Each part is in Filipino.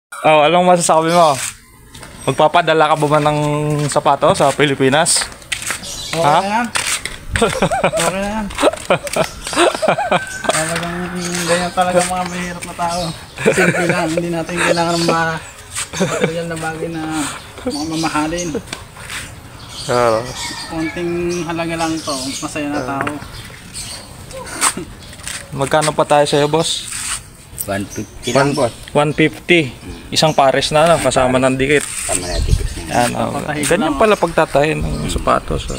Oh, anong masasabi mo? Magpapadala ka ba man ng sapato sa Pilipinas? Okay Ha? na yan. Okay na yan. Talagang ganyan talaga mga mahirap na tao. Simple lang, hindi natin kailangan ng mga material na bagay na mga mamahalin. Konting halaga lang to, masaya na tao. Magkano pa tayo sa'yo, boss? 150 lang, boss. 150. Isang pares na, no? Kasama ng dikit. Tama na dikit na. Yan, oh. Ganyan pala pagtatahin ng sapatos. Oh.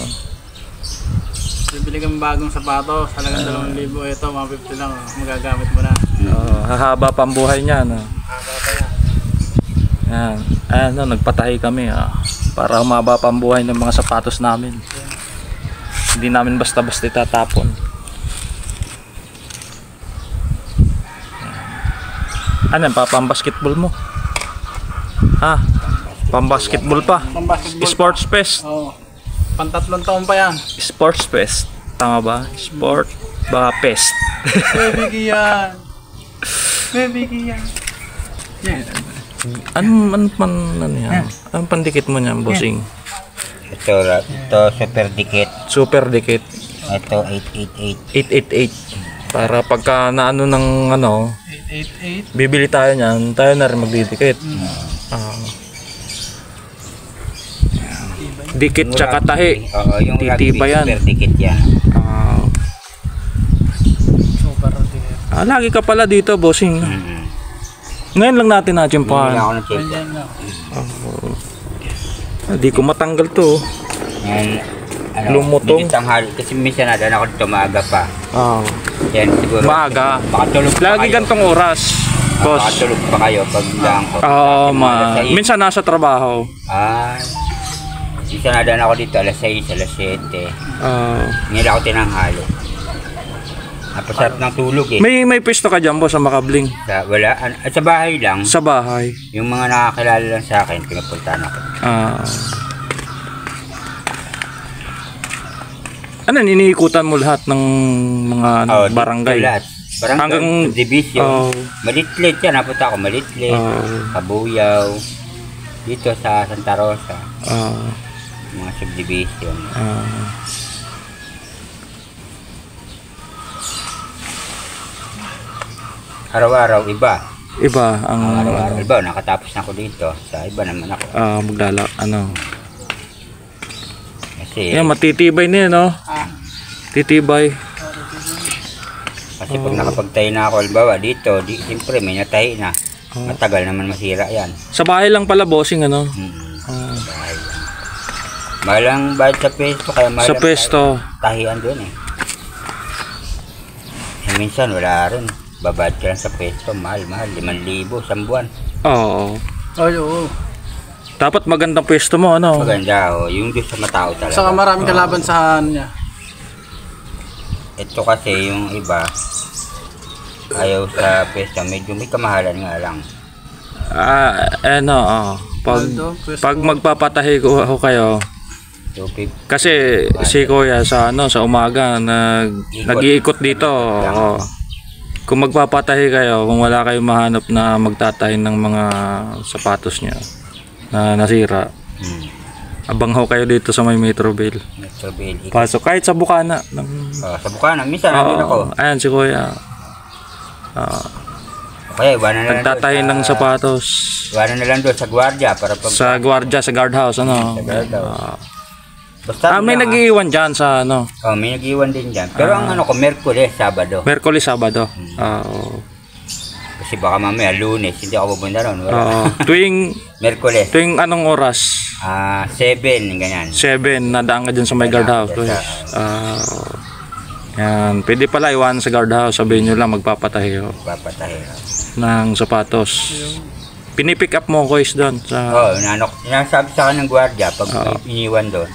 Bibili kang bagong sapatos, halagang 2,000. Ito, mga 50 lang, magagamit mo na. Hahaba pa ang buhay niya. No? Yan. Ayan, no, nagpatahi kami. Para humaba pa ang buhay ng mga sapatos namin. Hindi namin basta-basta itatapon. Ano yan, pang-basketball mo? Ha? Pang-basketball pa? Pang-basketball Sports Fest? Oo. Pantatlong taon pa yan. Sports Fest. Tama ba? Sport ba Fest? Baby yan. Baby yan. Yan. Ano yan? Anong pandikit mo niyan, bossing? Ito super dikit. Super dikit. Ito 888. 888. Para pagka naano ng ano, 888. bibili tayo niyan, tayo na rin magdidikit. Dikit tsaka tahi. Oo, yung Titiba yan. super dikit yan. Super dikit. Lagi ka pala dito, bossing. Ngayon lang natin Hindi natsimpuhan. ako ng check. Ganyan lang. Di ko matanggal to. Yan, Lumutong. medyo tanghali. Kasi minsan nadan ako dito maaga pa. Yan siguro. Maaga. Makatulog pa Lagi kayo. gantong oras, boss. Makatulog pa kayo pag lang ko. Minsan nasa trabaho. Minsan nadan ako dito alas 6, alas 7. Ngayon ako tinanghali. Napasarap ng tulog eh. May pwesto ka dyan, boss, sa Makabling? Wala. Sa bahay lang. Sa bahay. Yung mga nakakilala lang sa akin, pinupuntahan ako. Ano, iniikutan mo lahat ng mga barangay? Lahat. Barangay, Hanggang subdivision. Malitlit yan. Napunta ako Malitlit. Kabuyaw. Dito sa Santa Rosa. Mga subdivision. Araw-araw iba. Iba ang Araw-araw iba. Nakatapos na ako dito. Sa iba naman ako. Kasi, yan, matitibay na yan, no? Titibay. kasi pag nakapagtayo na ako, halimbawa dito, siyempre may natahi na. Matagal naman masira yan. Sa bahay lang pala, bossing, ano? Bahay lang. Mahal ang bayad sa pesto, kaya mahal Sa ang pwesto. tahian doon eh. Minsan wala rin. Babayad ka lang sa pesto, mahal, 5,000 isang buwan. Oo. Ay, oo. Dapat magandang pwesto mo, ano? Maganda yung doon sa matao talaga. Saka maraming kalaban sa niya. Ito kasi yung iba, ayaw sa pesto, medyo may kamahalan nga lang. Pag magpapatahi ko kayo, 250. kasi si Kuya sa umaga nag-iikot dito. Kung magpapatahi kayo, kung wala kayong mahanap na magtatahi ng mga sapatos niya na nasira, abang ho kayo dito sa may Metroville. Pasok kahit sa Bukana. Sa Bukana, minsan nandun ako. Ayan si Kuya. Kaya iwanan na lang Nagtatahi ng sapatos. Iwanan na lang doon sa gwardiya para pag... Sa gwardiya, sa guardhouse, ano? Sa guardhouse. Basta May nag-iiwan dyan sa ano? may nag-iwan din dyan. Pero ang ano ko, Merkules, Sabado. Merkulis, Sabado. Kasi baka mamaya, Lunes, hindi ako pupunta ron. Tuwing Merkules. anong oras? 7, ganyan. 7, nadaan ka dyan sa may guardhouse. Yan, pwede pala iwan sa guardhouse. Sabihin nyo lang magpapatahi Papatahi. ng sapatos. Pinipick up mo ko is doon sa... Nasabi sa akin ng gwardiya pag iniwan doon.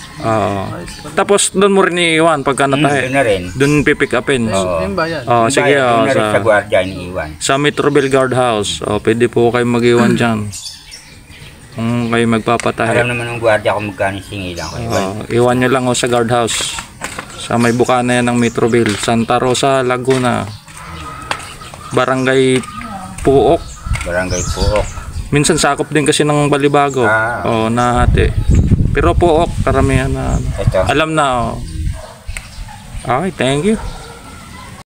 Tapos doon mo rin iiwan pagka natahi. Doon na rin. Doon pipick upin. Yung bayan. Sige, Doon na rin sa gwardiya iniwan. sa Metroville Guardhouse. Pwede po kayo mag-iwan dyan. Kung kayo magpapatahi. Alam naman ng gwardiya kung magkano singilan ko. Iwan nyo lang sa guardhouse. Sa may bukana yan ng Metroville. Santa Rosa, Laguna. Barangay Puok. Barangay Puok. Minsan sakop din kasi ng Balibago. Oo, nahati. Pero pook, karamihan na. Ito. Alam na, oh. Okay, thank you.